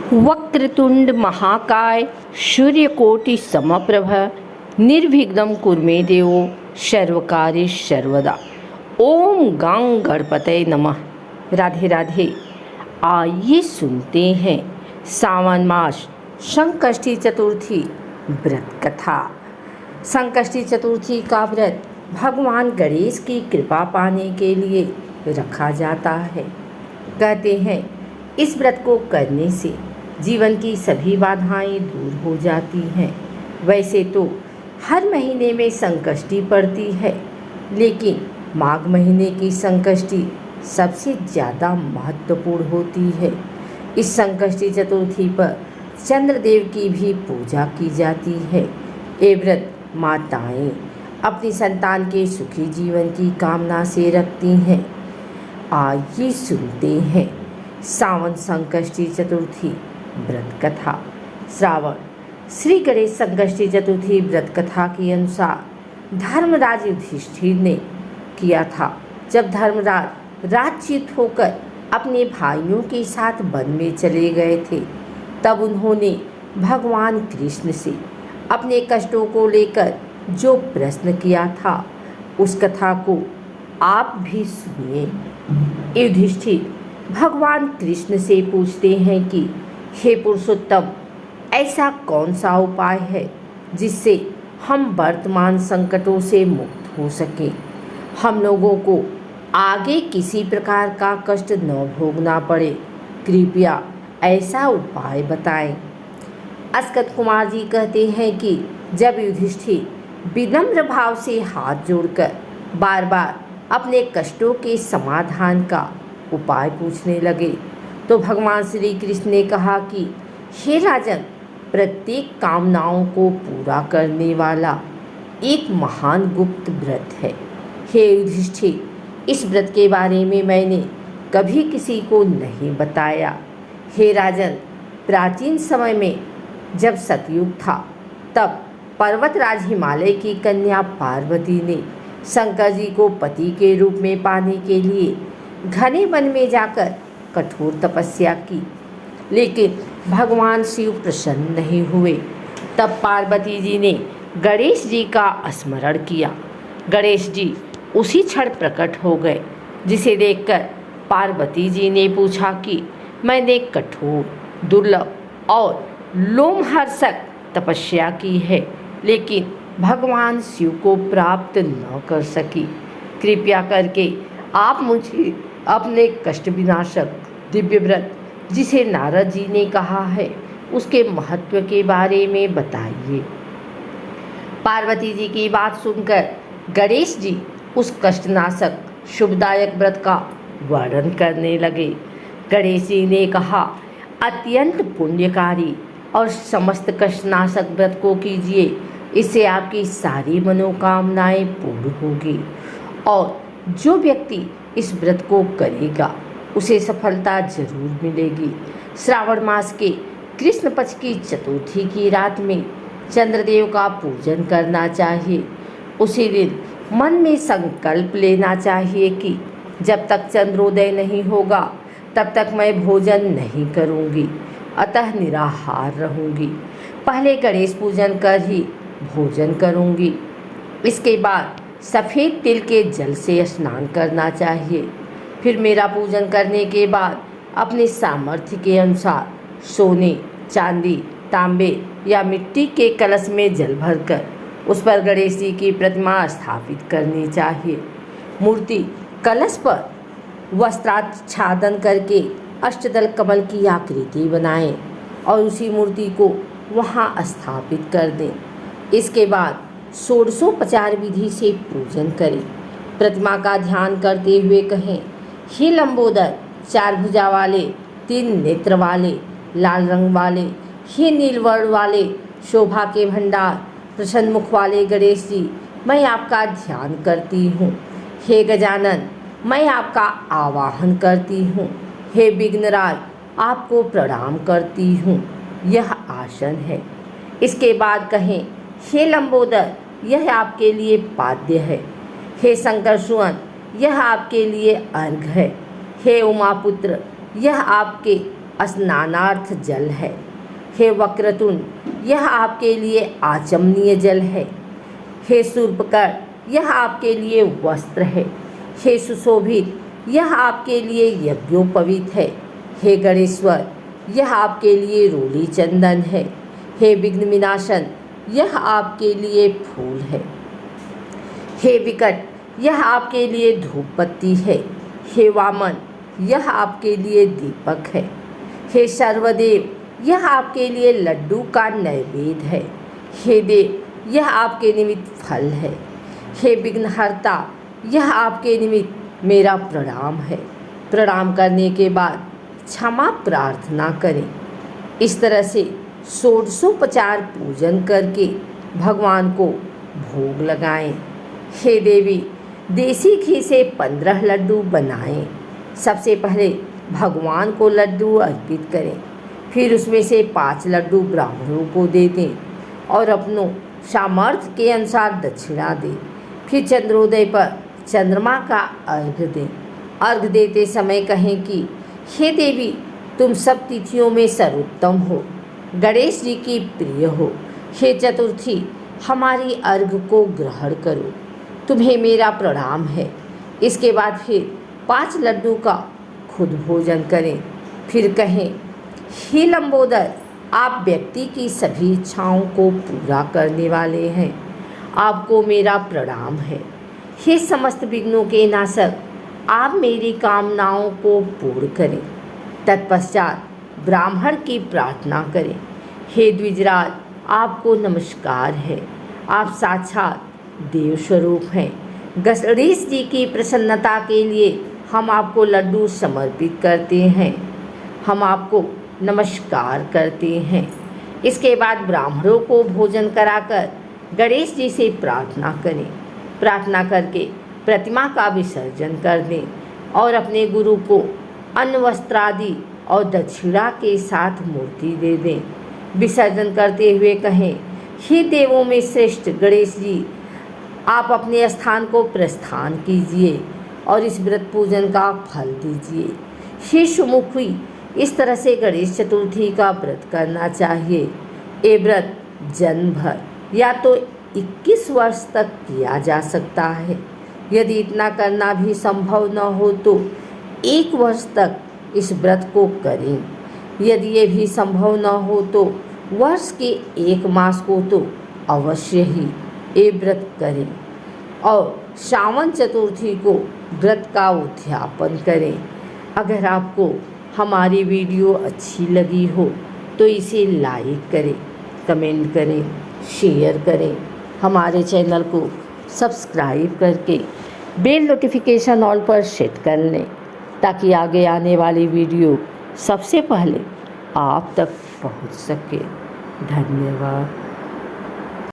वक्रतुंड महाकाय सूर्यकोटि समप्रभ निर्विघ्नं कुर्मे देवो सर्वकार्येषु सर्वदा। ओम गं गणपतये नमः। राधे राधे। आइए सुनते हैं सावन मास संकष्टी चतुर्थी व्रत कथा। संकष्टी चतुर्थी का व्रत भगवान गणेश की कृपा पाने के लिए रखा जाता है। कहते हैं इस व्रत को करने से जीवन की सभी बाधाएं दूर हो जाती हैं। वैसे तो हर महीने में संकष्टी पड़ती है, लेकिन माघ महीने की संकष्टी सबसे ज़्यादा महत्वपूर्ण होती है। इस संकष्टी चतुर्थी पर चंद्रदेव की भी पूजा की जाती है। ये व्रत माताएं अपनी संतान के सुखी जीवन की कामना से रखती हैं। आइए सुनते हैं सावन संकष्टी चतुर्थी व्रत कथा। श्रावण श्री गणेश संकष्टी चतुर्थी व्रत कथा के अनुसार धर्मराज युधिष्ठिर ने किया था। जब धर्मराज राज्यच्युत होकर अपने भाइयों के साथ वन में चले गए थे, तब उन्होंने भगवान कृष्ण से अपने कष्टों को लेकर जो प्रश्न किया था, उस कथा को आप भी सुनिए। युधिष्ठिर भगवान कृष्ण से पूछते हैं कि हे पुरुषोत्तम, ऐसा कौन सा उपाय है जिससे हम वर्तमान संकटों से मुक्त हो सकें, हम लोगों को आगे किसी प्रकार का कष्ट न भोगना पड़े। कृपया ऐसा उपाय बताएं। अस्कत कुमार जी कहते हैं कि जब युधिष्ठिर विनम्र भाव से हाथ जोड़कर बार बार अपने कष्टों के समाधान का उपाय पूछने लगे, तो भगवान श्री कृष्ण ने कहा कि हे राजन, प्रत्येक कामनाओं को पूरा करने वाला एक महान गुप्त व्रत है। हे युधिष्ठिर, इस व्रत के बारे में मैंने कभी किसी को नहीं बताया। हे राजन, प्राचीन समय में जब सतयुग था, तब पर्वतराज हिमालय की कन्या पार्वती ने शंकर जी को पति के रूप में पाने के लिए घने वन में जाकर कठोर तपस्या की, लेकिन भगवान शिव प्रसन्न नहीं हुए। तब पार्वती जी ने गणेश जी का स्मरण किया। गणेश जी उसी क्षण प्रकट हो गए, जिसे देखकर पार्वती जी ने पूछा कि मैंने कठोर, दुर्लभ और लोमहर्षक तपस्या की है, लेकिन भगवान शिव को प्राप्त न कर सकी। कृपया करके आप मुझे अपने कष्ट विनाशक दिव्य व्रत, जिसे नारद जी ने कहा है, उसके महत्व के बारे में बताइए। पार्वती जी की बात सुनकर गणेश जी उस कष्टनाशक शुभदायक व्रत का वर्णन करने लगे। गणेश जी ने कहा, अत्यंत पुण्यकारी और समस्त कष्टनाशक व्रत को कीजिए, इससे आपकी सारी मनोकामनाएं पूर्ण होगी और जो व्यक्ति इस व्रत को करेगा उसे सफलता जरूर मिलेगी। श्रावण मास के कृष्ण पक्ष की चतुर्थी की रात में चंद्रदेव का पूजन करना चाहिए। उसी दिन मन में संकल्प लेना चाहिए कि जब तक चंद्रोदय नहीं होगा तब तक मैं भोजन नहीं करूंगी, अतः निराहार रहूंगी। पहले गणेश पूजन कर ही भोजन करूंगी। इसके बाद सफ़ेद तिल के जल से स्नान करना चाहिए। फिर मेरा पूजन करने के बाद अपने सामर्थ्य के अनुसार सोने, चांदी, तांबे या मिट्टी के कलश में जल भरकर उस पर गणेश जी की प्रतिमा स्थापित करनी चाहिए। मूर्ति कलश पर वस्त्राच्छादन करके अष्टदल कमल की आकृति बनाएं और उसी मूर्ति को वहां स्थापित कर दें। इसके बाद षोडशोपचार विधि से पूजन करें। प्रतिमा का ध्यान करते हुए कहें, हे लंबोदर, चार भुजा वाले, तीन नेत्र वाले, लाल रंग वाले, हे नीलवर्ण वाले, शोभा के भंडार, प्रसन्न मुख वाले गणेश जी, मैं आपका ध्यान करती हूँ। हे गजानन, मैं आपका आवाहन करती हूँ। हे विघ्नराज, आपको प्रणाम करती हूँ। यह आसन है। इसके बाद कहें, हे लंबोदर, यह आपके लिए पाद्य है। हे शंकर सुवन, यह आपके लिए अर्घ है। हे उमापुत्र, यह आपके स्नानार्थ जल है। हे वक्रतुंड यह आपके लिए आचमनीय जल है। हे शूर्पकर यह आपके लिए वस्त्र है। हे सुशोभित यह आपके लिए यज्ञोपवीत है। हे गणेश्वर यह आपके लिए रोली चंदन है। हे विघ्न विनाशन यह आपके लिए फूल है। हे विकट यह आपके लिए धूप पत्ती है। हे वामन यह आपके लिए दीपक है। हे सर्वदेव यह आपके लिए लड्डू का नैवेद्य है। हे देव यह आपके निमित्त फल है। हे विघ्नहर्ता यह आपके निमित्त मेरा प्रणाम है। प्रणाम करने के बाद क्षमा प्रार्थना करें। इस तरह से षोडशोपचार पूजन करके भगवान को भोग लगाएं। हे देवी देसी घी से 15 लड्डू बनाएं। सबसे पहले भगवान को लड्डू अर्पित करें, फिर उसमें से 5 लड्डू ब्राह्मणों को दे दें और अपनों सामर्थ्य के अनुसार दक्षिणा दें। फिर चंद्रोदय पर चंद्रमा का अर्घ्य दें। अर्घ्य देते समय कहें कि हे देवी तुम सब तिथियों में सर्वोत्तम हो, गणेश जी की प्रिय हो। हे चतुर्थी हमारी अर्घ्य को ग्रहण करो, तुम्हें मेरा प्रणाम है। इसके बाद फिर 5 लड्डू का खुद भोजन करें। फिर कहें हे लंबोदर आप व्यक्ति की सभी इच्छाओं को पूरा करने वाले हैं, आपको मेरा प्रणाम है। हे समस्त विघ्नों के नाशक आप मेरी कामनाओं को पूर्ण करें। तत्पश्चात ब्राह्मण की प्रार्थना करें। हे द्विजराज आपको नमस्कार है, आप साक्षात देव स्वरूप हैं। गणेश जी की प्रसन्नता के लिए हम आपको लड्डू समर्पित करते हैं, हम आपको नमस्कार करते हैं। इसके बाद ब्राह्मणों को भोजन कराकर गणेश जी से प्रार्थना करें। प्रार्थना करके प्रतिमा का विसर्जन कर दें और अपने गुरु को अन्न वस्त्र आदि और दक्षिणा के साथ मूर्ति दे दें। विसर्जन करते हुए कहें हे देवों में श्रेष्ठ गणेश जी आप अपने स्थान को प्रस्थान कीजिए और इस व्रत पूजन का फल दीजिए। हे सुमुखी इस तरह से गणेश चतुर्थी का व्रत करना चाहिए। ये व्रत जन्म भर या तो 21 वर्ष तक किया जा सकता है। यदि इतना करना भी संभव न हो तो 1 वर्ष तक इस व्रत को करें। यदि ये भी संभव न हो तो वर्ष के 1 मास को तो अवश्य ही ये व्रत करें और श्रावण चतुर्थी को व्रत का उद्यापन करें। अगर आपको हमारी वीडियो अच्छी लगी हो तो इसे लाइक करें, कमेंट करें, शेयर करें। हमारे चैनल को सब्सक्राइब करके बेल नोटिफिकेशन ऑल पर सेट कर लें ताकि आगे आने वाली वीडियो सबसे पहले आप तक पहुंच सके। धन्यवाद।